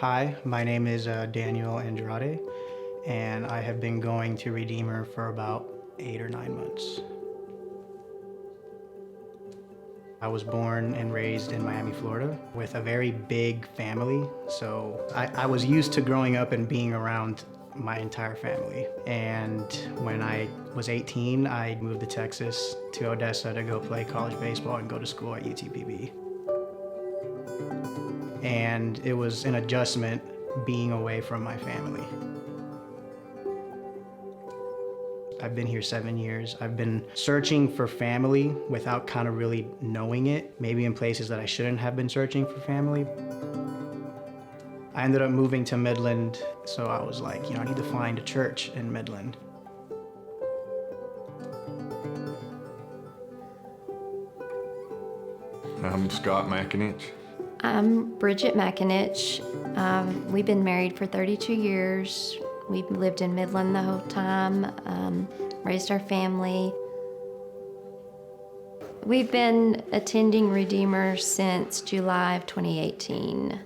Hi, my name is Daniel Andrade, and I have been going to Redeemer for about 8 or 9 months. I was born and raised in Miami, Florida, with a very big family, so I was used to growing up and being around my entire family. And when I was 18, I moved to Texas, to Odessa, to go play college baseball and go to school at UTPB. And it was an adjustment being away from my family. I've been here 7 years. I've been searching for family without kind of really knowing it, maybe in places that I shouldn't have been searching for family. I ended up moving to Midland, so I was like, I need to find a church in Midland. I'm Scott McInich. I'm Briget McInich. We've been married for 32 years. We've lived in Midland the whole time, raised our family. We've been attending Redeemer since July of 2018.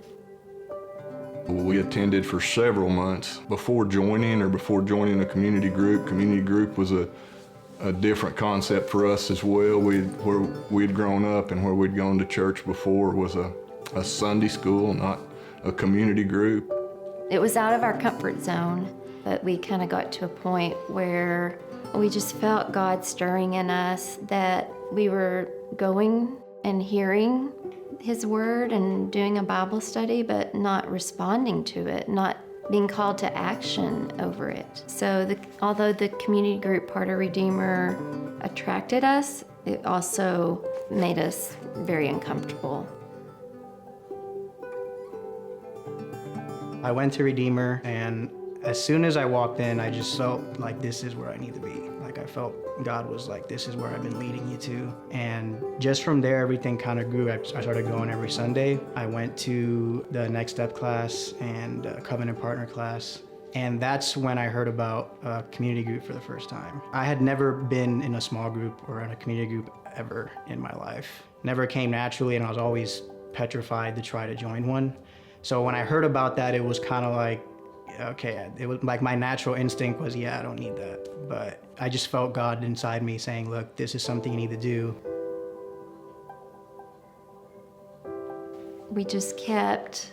We attended for several months before joining a community group. Community group was a different concept for us as well. Where we'd grown up and where we'd gone to church before was a Sunday school, not a community group. It was out of our comfort zone, but we kind of got to a point where we just felt God stirring in us that we were going and hearing His Word and doing a Bible study, but not responding to it, not being called to action over it. So although the community group part of Redeemer attracted us, it also made us very uncomfortable. I went to Redeemer, and as soon as I walked in, I just felt like this is where I need to be. Like I felt God was like, this is where I've been leading you to. And just from there, everything kind of grew. I started going every Sunday. I went to the Next Step class and Covenant Partner class. And that's when I heard about a community group for the first time. I had never been in a small group or in a community group ever in my life. Never came naturally, and I was always petrified to try to join one. So when I heard about that, it was kind of like, okay, it was like my natural instinct was, yeah, I don't need that. But I just felt God inside me saying, look, this is something you need to do. We just kept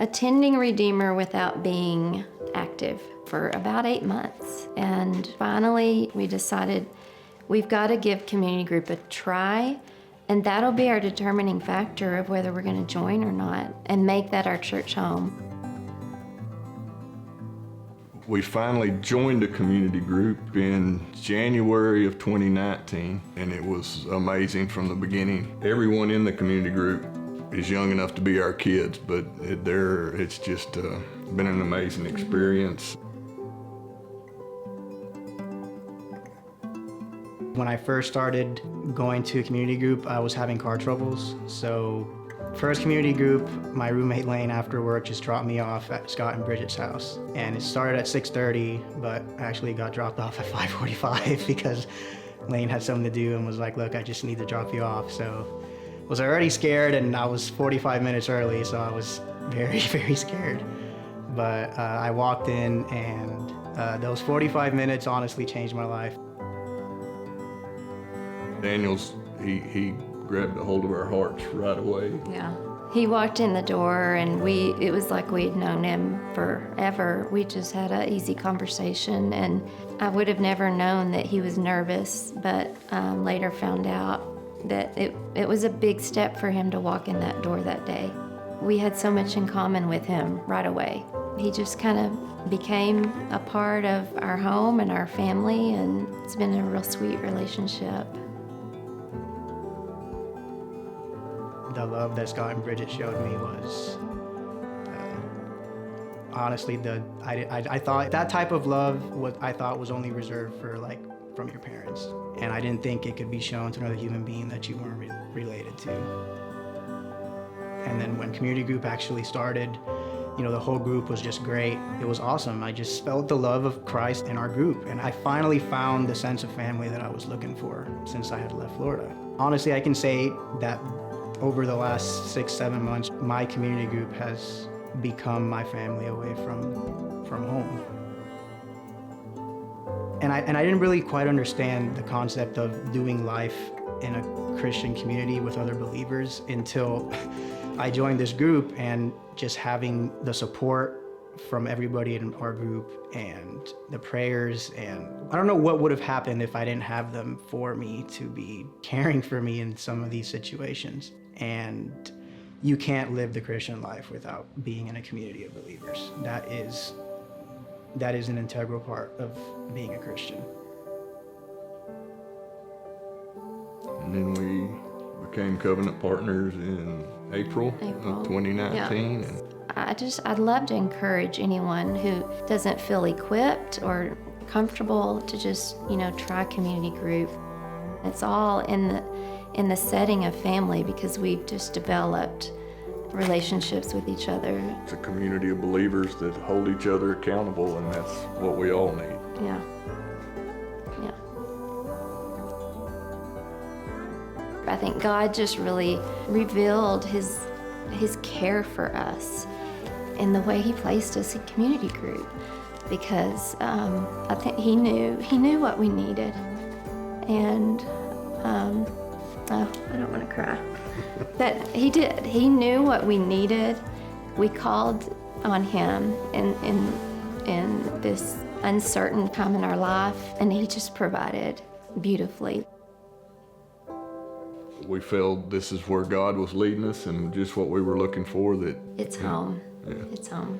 attending Redeemer without being active for about 8 months. And finally, we decided we've got to give community group a try. And that'll be our determining factor of whether we're going to join or not and make that our church home. We finally joined a community group in January of 2019, and it was amazing from the beginning. Everyone in the community group is young enough to be our kids, but it's just been an amazing experience. When I first started going to a community group, I was having car troubles. So first community group, my roommate Lane after work just dropped me off at Scott and Bridget's house. And it started at 6:30, but I actually got dropped off at 5:45 because Lane had something to do and was like, look, I just need to drop you off. So I was already scared, and I was 45 minutes early, so I was very, very scared. But I walked in, and those 45 minutes honestly changed my life. He grabbed a hold of our hearts right away. Yeah. He walked in the door, and it was like we'd known him forever. We just had an easy conversation, and I would have never known that he was nervous, but later found out that it was a big step for him to walk in that door that day. We had so much in common with him right away. He just kind of became a part of our home and our family, and it's been a real sweet relationship. The love that Scott and Bridget showed me was, honestly, I thought that type of love I thought was only reserved for from your parents, and I didn't think it could be shown to another human being that you weren't related to. And then when community group actually started, the whole group was just great. It was awesome. I just felt the love of Christ in our group, and I finally found the sense of family that I was looking for since I had left Florida. Honestly, I can say that over the last 6-7 months, my community group has become my family away from home. And I didn't really quite understand the concept of doing life in a Christian community with other believers until I joined this group, and just having the support from everybody in our group and the prayers, and I don't know what would have happened if I didn't have them for me to be caring for me in some of these situations. And you can't live the Christian life without being in a community of believers. That is an integral part of being a Christian. And then we became covenant partners in April. Of 2019. Yeah. And I'd love to encourage anyone who doesn't feel equipped or comfortable to just, try community group. It's all in the setting of family, because we've just developed relationships with each other. it's a community of believers that hold each other accountable, and that's what we all need. Yeah. Yeah. I think God just really revealed his care for us in the way he placed us in community group, because I think he knew what we needed. And oh, I don't want to cry. But he did. He knew what we needed. We called on him in this uncertain time in our life, and he just provided beautifully. We felt this is where God was leading us and just what we were looking for. That It's home. Yeah. It's home.